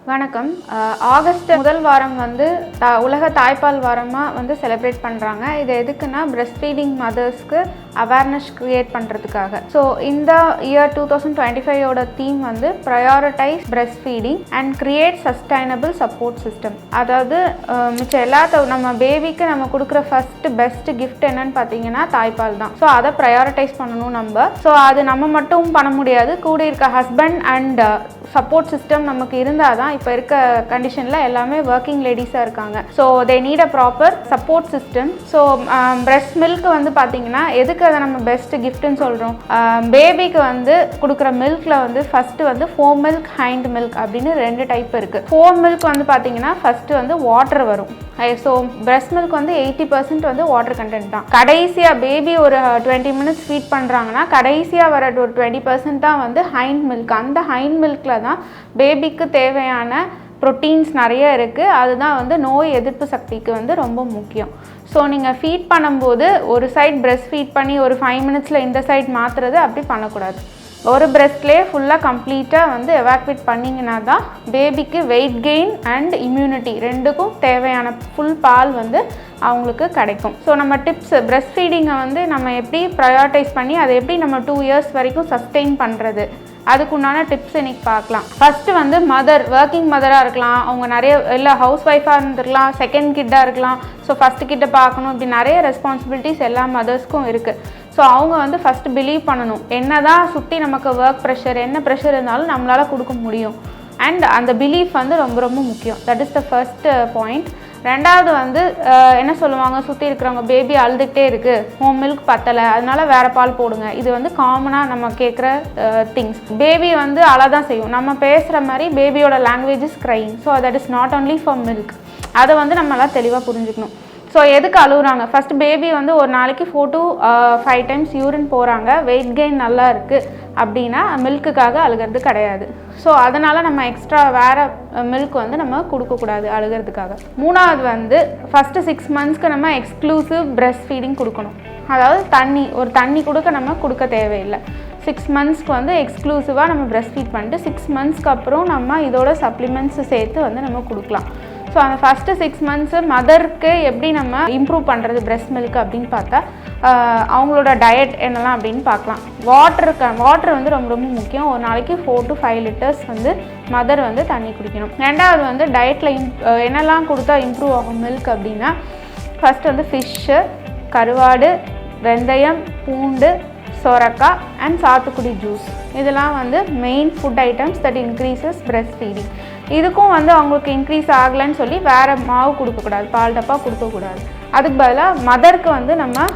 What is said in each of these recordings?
வணக்கம். ஆகஸ்ட் முதல் வாரம் வந்து உலக தாய்ப்பால் வாரமாக வந்து செலிப்ரேட் பண்ணுறாங்க. இது எதுக்குன்னா பிரெஸ்ட் ஃபீடிங் மதர்ஸ்க்கு அவேர்னஸ் க்ரியேட் பண்ணுறதுக்காக. ஸோ இந்த இயர் 2025ஓட தீம் வந்து prioritise breast feeding and create sustainable support system. அதாவது மிச்சம் நம்ம பேபிக்கு நம்ம கொடுக்குற பெஸ்ட் கிஃப்ட் என்னன்னு பார்த்தீங்கன்னா தாய்ப்பால் தான். ஸோ அதை ப்ரையாரிட்டைஸ் பண்ணணும் நம்ம. ஸோ அது நம்ம மட்டும் பண்ண முடியாது, கூட இருக்க ஹஸ்பண்ட் அண்ட் சப்போர்ட் சிஸ்டம் நமக்கு இருந்தால் தான். இப்போ இருக்க கண்டிஷனில் எல்லாமே ஒர்க்கிங் லேடிஸாக இருக்காங்க. So they need a proper support system. So breast milk வந்து பார்த்தீங்கன்னா எதுக்கு அதை நம்ம பெஸ்ட் கிஃப்ட்னு சொல்கிறோம்? பேபிக்கு வந்து கொடுக்குற மில்கில் வந்து ஃபஸ்ட்டு வந்து ஃபோம் மில்க், ஹைண்ட் மில்க் அப்படின்னு 2 டைப் இருக்குது. ஃபோம் மில்க் வந்து பார்த்தீங்கன்னா ஃபஸ்ட்டு வந்து வாட்டர் வரும். ஸோ பிரெஸ்ட் மில்க் வந்து 80% வந்து வாட்டர் கண்டென்ட் தான். கடைசியாக பேபி ஒரு 20 மினிட்ஸ் ஃபீட் பண்ணுறாங்கன்னா கடைசியாக வர ஒரு 20% தான் வந்து ஹைண்ட் மில்க். அந்த ஹைண்ட் மில்கில் தான் பேபிக்கு தேவையான ப்ரோட்டீன்ஸ் நிறைய இருக்குது. அதுதான் வந்து நோய் எதிர்ப்பு சக்திக்கு வந்து ரொம்ப முக்கியம். ஸோ நீங்கள் ஃபீட் பண்ணும்போது ஒரு சைட் பிரெஸ்ட் ஃபீட் பண்ணி ஒரு 5 மினிட்ஸில் இந்த சைட் மாற்றுறது அப்படி பண்ணக்கூடாது. ஒரு பிரெஸ்ட்லேயே ஃபுல்லாக கம்ப்ளீட்டாக வந்து எவாக்குவேட் பண்ணிங்கன்னா தான் பேபிக்கு வெயிட் கெயின் அண்ட் இம்யூனிட்டி ரெண்டுக்கும் தேவையான ஃபுல் பால் வந்து அவங்களுக்கு கிடைக்கும். ஸோ நம்ம டிப்ஸ் பிரெஸ்ட் ஃபீடிங்கை வந்து நம்ம எப்படி ப்ரையாரிட்டைஸ் பண்ணி அதை எப்படி நம்ம 2 இயர்ஸ் வரைக்கும் சஸ்டெயின் பண்ணுறது, அதுக்குண்டான டிப்ஸ் இன்றைக்கி பார்க்கலாம். ஃபஸ்ட்டு வந்து ஒர்க்கிங் மதராக இருக்கலாம், அவங்க நிறைய இல்லை ஹவுஸ் ஒய்ஃபாக இருந்துருக்கலாம், செகண்ட் கிட்டாக இருக்கலாம். ஸோ ஃபஸ்ட்டு கிட்ட பார்க்கணும், இப்படி நிறைய ரெஸ்பான்சிபிலிட்டிஸ் எல்லா மதர்ஸ்க்கும் இருக்குது. ஸோ அவங்க வந்து ஃபஸ்ட்டு பிலீவ் பண்ணணும், என்ன தான் சுற்றி நமக்கு ஒர்க் ப்ரெஷர் என்ன ப்ரெஷர் இருந்தாலும் நம்மளால் கொடுக்க முடியும். அண்ட் அந்த பிலீஃப் வந்து ரொம்ப ரொம்ப முக்கியம். That is the first point. ரெண்டாவது வந்து என்ன சொல்லுவாங்க, சுற்றி இருக்கிறவங்க பேபி அழுதுகிட்டே இருக்குது, ஹோம் மில்க் பத்தலை, அதனால வேறு பால் போடுங்க. இது வந்து காமனாக நம்ம கேட்குற திங்ஸ். பேபி வந்து அழதான் செய்யும், நம்ம பேசுகிற மாதிரி பேபியோட language is crying. So that is not only for milk. அதை வந்து நம்மளாம் தெளிவாக புரிஞ்சுக்கணும். ஸோ எதுக்கு அழுகுறாங்க? ஃபஸ்ட்டு பேபி வந்து ஒரு நாளைக்கு 4 to 5 டைம்ஸ் யூரின் போகிறாங்க, வெயிட் கெயின் நல்லா இருக்குது அப்படின்னா மில்க்குக்காக அழுகிறது கிடையாது. ஸோ அதனால் நம்ம எக்ஸ்ட்ரா வேறு மில்க் வந்து நம்ம கொடுக்கக்கூடாது அழுகிறதுக்காக. மூணாவது வந்து ஃபஸ்ட்டு 6 மந்த்ஸ்க்கு நம்ம எக்ஸ்க்ளூசிவ் பிரெஸ்ட் ஃபீடிங் கொடுக்கணும். அதாவது தண்ணி கொடுக்க தேவையில்லை. 6 மந்த்ஸ்க்கு வந்து எக்ஸ்க்ளூசிவாக நம்ம பிரெஸ்ட் ஃபீட் பண்ணிட்டு 6 மந்த்ஸ்க்கு அப்புறம் நம்ம இதோட சப்ளிமெண்ட்ஸ் சேர்த்து வந்து நம்ம கொடுக்கலாம். ஸோ அந்த ஃபஸ்ட்டு 6 மந்த்ஸு மதருக்கு எப்படி நம்ம இம்ப்ரூவ் பண்ணுறது பிரெஸ்ட் மில்க் அப்படின்னு பார்த்தா அவங்களோட டயட் என்னெல்லாம் அப்படின்னு பார்க்கலாம். வாட்டர் வந்து ரொம்ப ரொம்ப முக்கியம். ஒரு நாளைக்கு 4 to 5 லிட்டர்ஸ் வந்து மதர் வந்து தண்ணி குடிக்கணும். ரெண்டாவது வந்து டயட்டில் என்னெல்லாம் கொடுத்தா இம்ப்ரூவ் ஆகும் மில்க் அப்படின்னா, ஃபஸ்ட்டு வந்து ஃபிஷ்ஷு, கருவாடு, வெந்தயம், பூண்டு, சொரக்காய் அண்ட் சாத்துக்குடி ஜூஸ். இதெல்லாம் வந்து main food items that increases breast feeding. இதுக்கும் வந்து அவங்களுக்கு இன்க்ரீஸ் ஆகலைன்னு சொல்லி வேறு மாவு கொடுக்கக்கூடாது, பால் டப்பா கொடுக்கக்கூடாது. அதுக்கு பதிலாக மதருக்கு வந்து நம்ம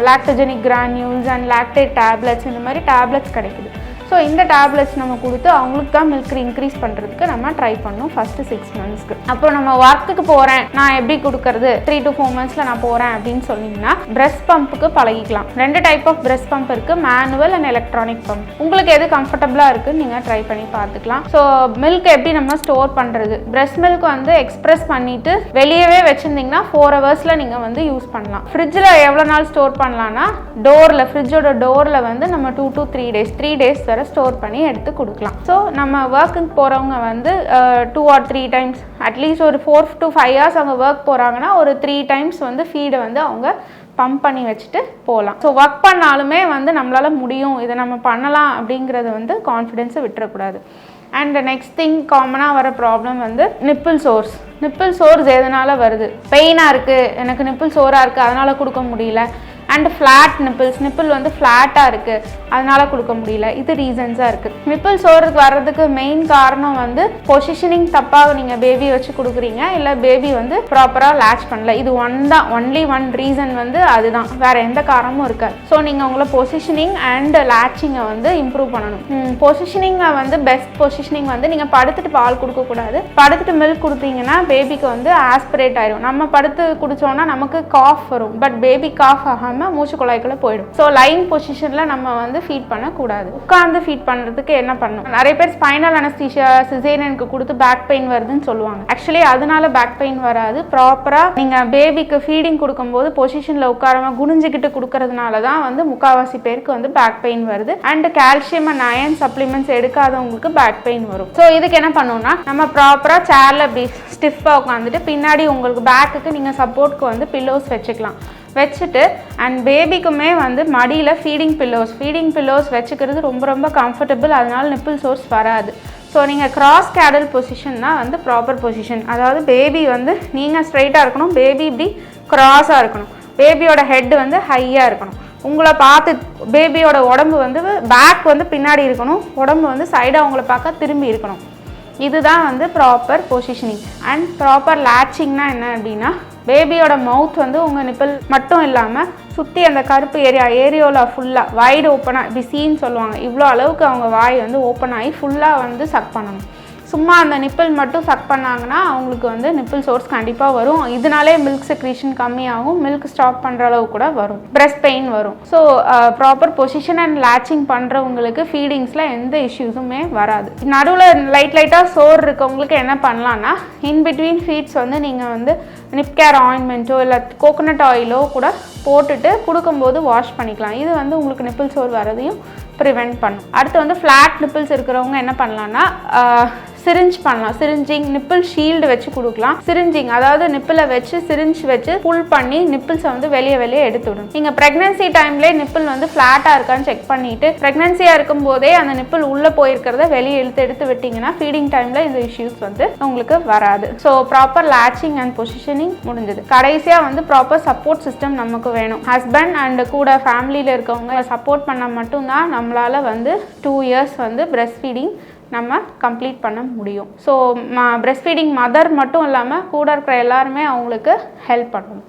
lactogenic granules and lactate tablets இந்த மாதிரி டேப்லெட்ஸ் கிடைக்குது. ஸோ இந்த டேப்லெட்ஸ் நம்ம கொடுத்து அவங்களுக்கு தான் மில்க் இன்க்ரீஸ் பண்ணுறதுக்கு நம்ம ட்ரை பண்ணணும் ஃபஸ்ட்டு 6 மந்த்ஸ்க்கு. அப்போ நம்ம ஒர்க்குக்கு போகிறேன், நான் எப்படி கொடுக்கறது, 3 to 4 மந்த்ஸில் நான் போகிறேன் அப்படின்னு சொன்னீங்கன்னா பிரெஸ்ட் பம்புக்கு பழகிக்கலாம். 2 டைப் ஆஃப் பிரெஸ்ட் பம்ப் இருக்குது, மேனுவல் அண்ட் எலக்ட்ரானிக் பம்ப். உங்களுக்கு எது கம்ஃபர்டபுளாக இருக்குன்னு நீங்கள் ட்ரை பண்ணி பார்த்துக்கலாம். ஸோ மில்க் எப்படி நம்ம ஸ்டோர் பண்ணுறது? பிரெஸ்ட் மில்க் வந்து எக்ஸ்ப்ரெஸ் பண்ணிவிட்டு வெளியவே வச்சுருந்தீங்கன்னா 4 ஹவர்ஸில் நீங்கள் வந்து யூஸ் பண்ணலாம். ஃப்ரிட்ஜில் எவ்வளோ நாள் ஸ்டோர் பண்ணலான்னா ஃப்ரிட்ஜோட டோரில் வந்து நம்ம 2 to 3 days வரை ஸ்டோர் பண்ணி எடுத்து கொடுக்கலாம். ஸோ நம்ம ஒர்க்குக்கு போகிறவங்க வந்து 2 or 3 டைம்ஸ் அட்லீஸ்ட் ஒரு 4 to 5 hours அவங்க ஒர்க் போகிறாங்கன்னா ஒரு 3 டைம்ஸ் வந்து ஃபீடை வந்து அவங்க பம்ப் பண்ணி வச்சுட்டு போகலாம். ஸோ ஒர்க் பண்ணாலுமே வந்து நம்மளால் முடியும், இதை நம்ம பண்ணலாம் அப்படிங்கிறது வந்து கான்ஃபிடென்ஸை விட்டுறக்கூடாது. அண்ட் நெக்ஸ்ட் திங், காமனாக வர ப்ராப்ளம் வந்து நிப்பிள் சோர்ஸ் எதனால் வருது? பெயினாக இருக்குது, எனக்கு நிப்பிள் சோராக இருக்குது அதனால் கொடுக்க முடியல. அண்ட் ஃப்ளாட் நிப்பிள் வந்து ஃப்ளாட்டாக இருக்குது அதனால் கொடுக்க முடியல. இது ரீசன்ஸாக இருக்குது. நிப்பிள் சோருக்கு வர்றதுக்கு மெயின் காரணம் வந்து பொசிஷனிங் தப்பாக நீங்கள் பேபி வச்சு கொடுக்குறீங்க, இல்லை பேபி வந்து ப்ராப்பராக லேட்ச் பண்ணல. இது ஒன்லி ஒன் ரீசன் வந்து அதுதான், வேறு எந்த காரணமும் இருக்காது. ஸோ நீங்கள் உங்களை பொசிஷனிங் அண்ட் லேட்சிங்கை வந்து இம்ப்ரூவ் பண்ணணும். பொசிஷனிங்கை வந்து பெஸ்ட் பொசிஷனிங் வந்து நீங்கள் படுத்துட்டு பால் கொடுக்கக்கூடாது. படுத்துட்டு மில்க் கொடுத்தீங்கன்னா பேபிக்கு வந்து ஆஸ்பிரேட் ஆயிடும். நம்ம படுத்து குடித்தோன்னா நமக்கு காஃப் வரும், பட் பேபி காஃப் ஆகாமல் இல்லாமல் மூச்சு குழாய்க்குள்ளே போயிடும். ஸோ லைங் பொசிஷனில் நம்ம வந்து ஃபீட் பண்ணக்கூடாது. உட்காந்து ஃபீட் பண்ணுறதுக்கு என்ன பண்ணணும், நிறைய பேர் ஸ்பைனல் அனஸ்தீஷியா சிசேரியனுக்கு கொடுத்து பேக் பெயின் வருதுன்னு சொல்லுவாங்க. ஆக்சுவலி அதனால பேக் பெயின் வராது. ப்ராப்பராக நீங்கள் பேபிக்கு ஃபீடிங் கொடுக்கும்போது பொசிஷனில் உட்காராம குனிஞ்சிக்கிட்டு கொடுக்கறதுனால தான் வந்து முக்கால்வாசி பேருக்கு வந்து பேக் பெயின் வருது. And calcium and iron supplements எடுக்காதவங்களுக்கு பேக் பெயின் வரும். ஸோ இதுக்கு என்ன பண்ணணும்னா, நம்ம ப்ராப்பராக சேரில் இப்படி ஸ்டிஃபாக உட்காந்துட்டு பின்னாடி உங்களுக்கு பேக்குக்கு நீங்கள் சப்போர்ட்க்கு வந்து பில்லோஸ் வச்சுக்கலாம். வச்சுட்டு அண்ட் பேபிக்குமே வந்து மடியில் ஃபீடிங் பில்லோஸ் வச்சுக்கிறது ரொம்ப ரொம்ப கம்ஃபர்டபுள். அதனால நிப்பிள் சோர்ஸ் வராது. ஸோ நீங்கள் கிராஸ் கேடல் பொசிஷன் தான் வந்து ப்ராப்பர் பொசிஷன். அதாவது பேபி வந்து நீங்கள் ஸ்ட்ரைட்டாக இருக்கணும், பேபி இப்படி கிராஸாக இருக்கணும், பேபியோட ஹெட் வந்து ஹையாக இருக்கணும். உங்களை பார்த்து பேபியோட உடம்பு வந்து பேக் வந்து பின்னாடி இருக்கணும், உடம்பு வந்து சைடாக உங்களை பார்க்க திரும்பி இருக்கணும். இதுதான் வந்து ப்ராப்பர் பொசிஷனிங். அண்ட் ப்ராப்பர் லேச்சிங்னா என்ன அப்படின்னா, பேபியோட மவுத் வந்து உங்கள் நிப்பிள் மட்டும் இல்லாமல் சுற்றி அந்த கருப்பு ஏரியோவில் ஃபுல்லாக வைடு ஓப்பனாக இப்படி சீன்னு சொல்லுவாங்க, இவ்வளோ அளவுக்கு அவங்க வாய் வந்து ஓப்பன் ஆகி ஃபுல்லாக வந்து சக் பண்ணணும். சும்மா அந்த நிப்பிள் மட்டும் சக் பண்ணாங்கன்னா அவங்களுக்கு வந்து நிப்பிள் சோர்ஸ் கண்டிப்பாக வரும். இதனாலே மில்க் செக்ரீஷன் கம்மியாகும், மில்க் ஸ்டாப் பண்ணுற அளவு கூட வரும், பிரெஸ்ட் பெயின் வரும். So proper position and latching பண்ணுறவங்களுக்கு ஃபீடிங்ஸில் எந்த இஷ்யூஸுமே வராது. நடுவில் லைட்டாக சோர் இருக்கவங்களுக்கு என்ன பண்ணலான்னா, இன்பிட்வீன் ஃபீட்ஸ் வந்து நீங்கள் வந்து நிப்கேர் ஆயின்மெண்ட்டோ இல்லை கோகோனட் ஆயிலோ கூட போட்டுட்டு கொடுக்கும்போது வாஷ் பண்ணிக்கலாம். இது வந்து உங்களுக்கு நிப்பிள் சோர் வரதையும் ப்ரிவெண்ட் பண்ணும். அடுத்து வந்து ஃப்ளாட் நிப்பிள்ஸ் இருக்கிறவங்க என்ன பண்ணலான்னா, சிரிஞ்ச் பண்ணலாம். சிரிஞ்சிங், நிப்பிள் ஷீல்டு வச்சு கொடுக்கலாம். சிரிஞ்சிங் அதாவது நிப்பிளை வச்சு சிரிஞ்ச் வச்சு புல் பண்ணி நிப்பிள்ஸை வந்து வெளியே எடுத்து விடும். நீங்கள் ப்ரெக்னன்சி டைம்லேயே நிப்பிள் வந்து ஃப்ளாட்டாக இருக்கான்னு செக் பண்ணிவிட்டு ப்ரெக்னன்சியாக இருக்கும் போதே அந்த நிப்பிள் உள்ளே போயிருக்கிறத வெளியே எடுத்து விட்டிங்கன்னா ஃபீடிங் டைமில் இந்த இஷ்யூஸ் வந்து உங்களுக்கு வராது. So proper latching and positioning முடிஞ்சது. கடைசியாக வந்து ப்ராப்பர் சப்போர்ட் சிஸ்டம் நமக்கு வேணும். ஹஸ்பண்ட் அண்ட் கூட ஃபேமிலியில் இருக்கவங்க சப்போர்ட் பண்ணால் மட்டும்தான் நம்மளால் வந்து 2 years வந்து பிரெஸ்ட் ஃபீடிங் நம்ம கம்ப்ளீட் பண்ண முடியும். ஸோ பிரெஸ்ட் ஃபீடிங் மதர் மட்டும் இல்லாமல் கூட இருக்கிற எல்லாருமே அவங்களுக்கு ஹெல்ப் பண்ணணும்.